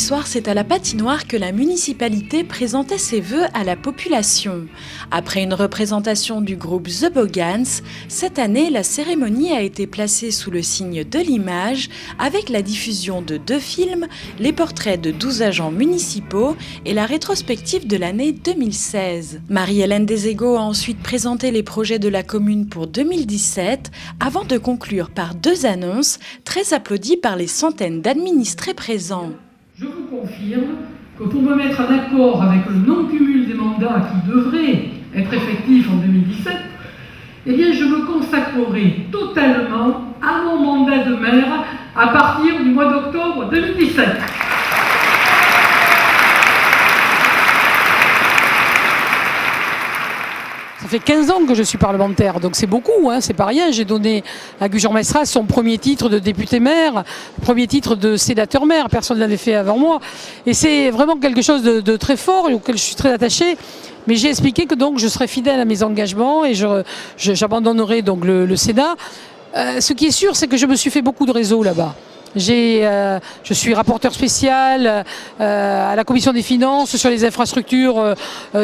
soir, c'est à la patinoire que la municipalité présentait ses vœux à la population. Après une représentation du groupe The Bogans, cette année, la cérémonie a été placée sous le signe de l'image avec la diffusion de 2 films, les portraits de 12 agents municipaux et la rétrospective de l'année 2016. Marie-Hélène Deségo a ensuite présenté les projets de la commune pour 2017 avant de conclure par 2 annonces très applaudies par les centaines d'administrés présents. Je vous confirme que pour me mettre en accord avec le non-cumul des mandats qui devrait être effectif en 2017, eh bien je me consacrerai totalement à mon mandat de maire à partir du mois d'octobre 2017. Ça fait 15 ans que je suis parlementaire, donc c'est beaucoup, c'est pas rien. J'ai donné à Gujan Mestras son premier titre de député-maire, premier titre de sénateur-maire, personne ne l'avait fait avant moi. Et c'est vraiment quelque chose de très fort et auquel je suis très attachée. Mais j'ai expliqué que donc je serais fidèle à mes engagements et j'abandonnerai donc le Sénat. Ce qui est sûr, c'est que je me suis fait beaucoup de réseaux là-bas. Je suis rapporteur spécial à la commission des finances sur les infrastructures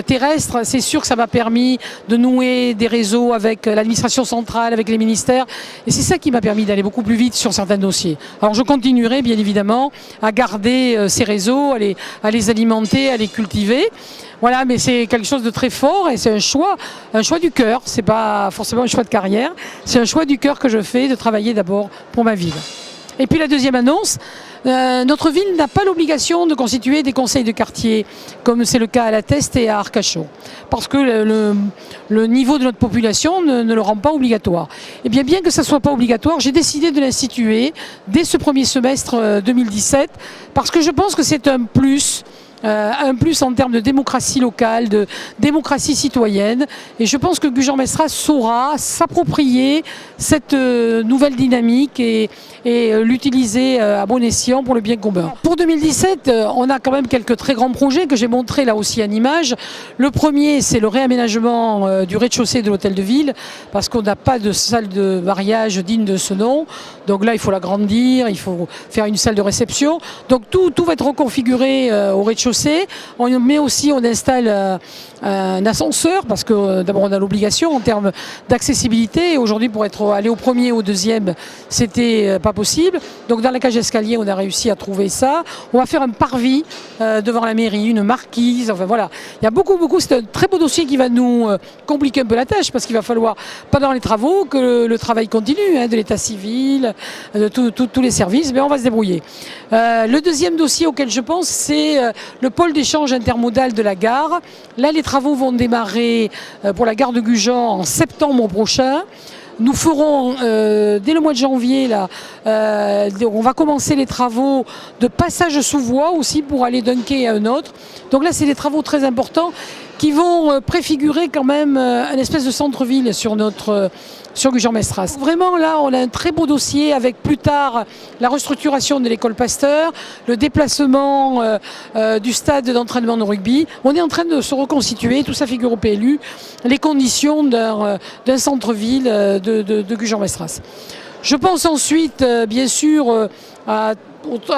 terrestres. C'est sûr que ça m'a permis de nouer des réseaux avec l'administration centrale, avec les ministères. Et c'est ça qui m'a permis d'aller beaucoup plus vite sur certains dossiers. Alors je continuerai bien évidemment à garder ces réseaux, à les alimenter, à les cultiver. Voilà, mais c'est quelque chose de très fort et c'est un choix du cœur. C'est pas forcément un choix de carrière. C'est un choix du cœur que je fais de travailler d'abord pour ma ville. Et puis la deuxième annonce, notre ville n'a pas l'obligation de constituer des conseils de quartier, comme c'est le cas à La Teste et à Arcachon, parce que le niveau de notre population ne le rend pas obligatoire. Et bien que ça ne soit pas obligatoire, j'ai décidé de l'instituer dès ce premier semestre 2017, parce que je pense que c'est un plus en termes de démocratie locale, de démocratie citoyenne. Et je pense que Gujan Mestras saura s'approprier cette nouvelle dynamique et l'utiliser à bon escient pour le bien commun. Pour 2017, on a quand même quelques très grands projets que j'ai montrés là aussi en image. Le premier, c'est le réaménagement du rez-de-chaussée de l'hôtel de ville, parce qu'on n'a pas de salle de mariage digne de ce nom. Donc là, il faut l'agrandir, il faut faire une salle de réception. Donc tout va être reconfiguré au rez-de-chaussée. On installe un ascenseur parce que d'abord on a l'obligation en termes d'accessibilité. Aujourd'hui, pour aller au premier ou au deuxième, c'était pas possible. Donc dans la cage d'escalier, on a réussi à trouver ça. On va faire un parvis devant la mairie, une marquise. Enfin voilà, il y a beaucoup. C'est un très beau dossier qui va nous compliquer un peu la tâche parce qu'il va falloir pendant les travaux que le travail continue, de l'état civil, de tous les services. Mais on va se débrouiller. Le deuxième dossier auquel je pense, c'est le pôle d'échange intermodal de la gare. Là, les travaux vont démarrer pour la gare de Gujan en septembre prochain. Nous ferons, dès le mois de janvier, on va commencer les travaux de passage sous voie aussi pour aller d'un quai à un autre. Donc là, c'est des travaux très importants qui vont préfigurer quand même un espèce de centre-ville sur Gujan Mestras. Vraiment, là, on a un très beau dossier avec plus tard la restructuration de l'école Pasteur, le déplacement du stade d'entraînement de rugby. On est en train de se reconstituer, tout ça figure au PLU, les conditions d'un centre-ville de Gujan Mestras. Je pense ensuite, bien sûr, à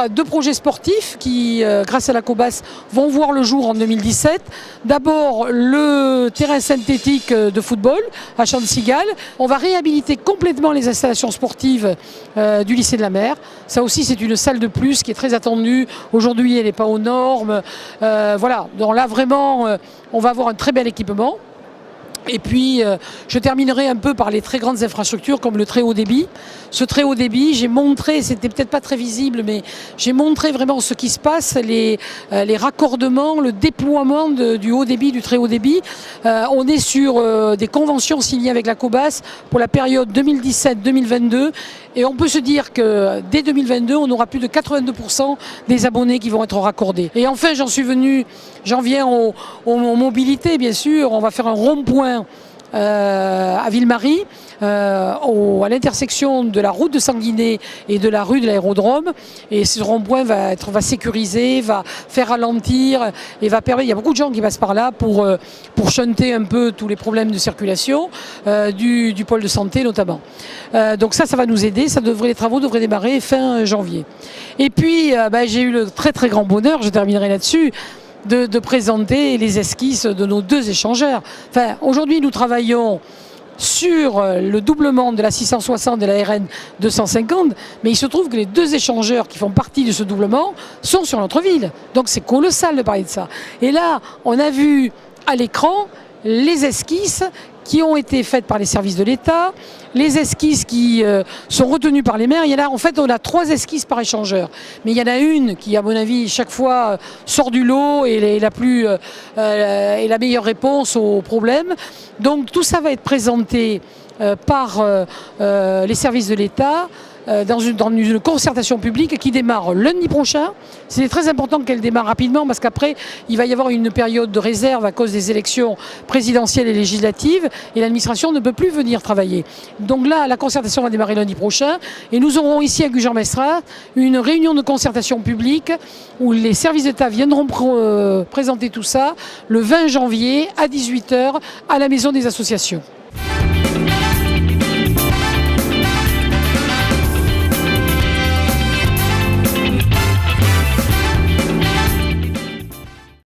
2 projets sportifs qui, grâce à la COBAS, vont voir le jour en 2017. D'abord, le terrain synthétique de football à Champ-de-Cigale. On va réhabiliter complètement les installations sportives du lycée de la Mer. Ça aussi, c'est une salle de plus qui est très attendue. Aujourd'hui, elle n'est pas aux normes. Voilà, donc là, vraiment, on va avoir un très bel équipement. Et puis, je terminerai un peu par les très grandes infrastructures comme le très haut débit. Ce très haut débit, j'ai montré, c'était peut-être pas très visible, mais j'ai montré vraiment ce qui se passe, les raccordements, le déploiement du haut débit, du très haut débit. On est sur des conventions signées avec la COBAS pour la période 2017-2022. Et on peut se dire que dès 2022, on aura plus de 82% des abonnés qui vont être raccordés. Et enfin, j'en viens aux mobilités, bien sûr. On va faire un rond-point à Ville-Marie, à l'intersection de la route de Sanguinet et de la rue de l'Aérodrome. Et ce rond-point va sécuriser, va faire ralentir et va permettre. Il y a beaucoup de gens qui passent par là pour shunter un peu tous les problèmes de circulation du pôle de santé notamment. Donc ça va nous aider. Les travaux devraient démarrer fin janvier. Et puis j'ai eu le très très grand bonheur, je terminerai là-dessus, de présenter les esquisses de nos 2 échangeurs. Enfin, aujourd'hui, nous travaillons sur le doublement de la 660 et la RN 250, mais il se trouve que les 2 échangeurs qui font partie de ce doublement sont sur notre ville. Donc c'est colossal de parler de ça. Et là, on a vu à l'écran les esquisses qui ont été faites par les services de l'État, les esquisses qui sont retenues par les maires. En fait, on a 3 esquisses par échangeur. Mais il y en a une qui, à mon avis, chaque fois sort du lot et est la meilleure réponse au problème. Donc tout ça va être présenté par les services de l'État dans une concertation publique qui démarre lundi prochain. C'est très important qu'elle démarre rapidement parce qu'après, il va y avoir une période de réserve à cause des élections présidentielles et législatives et l'administration ne peut plus venir travailler. Donc là, la concertation va démarrer lundi prochain et nous aurons ici à Gujan-Mestras une réunion de concertation publique où les services d'État viendront présenter tout ça le 20 janvier à 18 h à la Maison des Associations.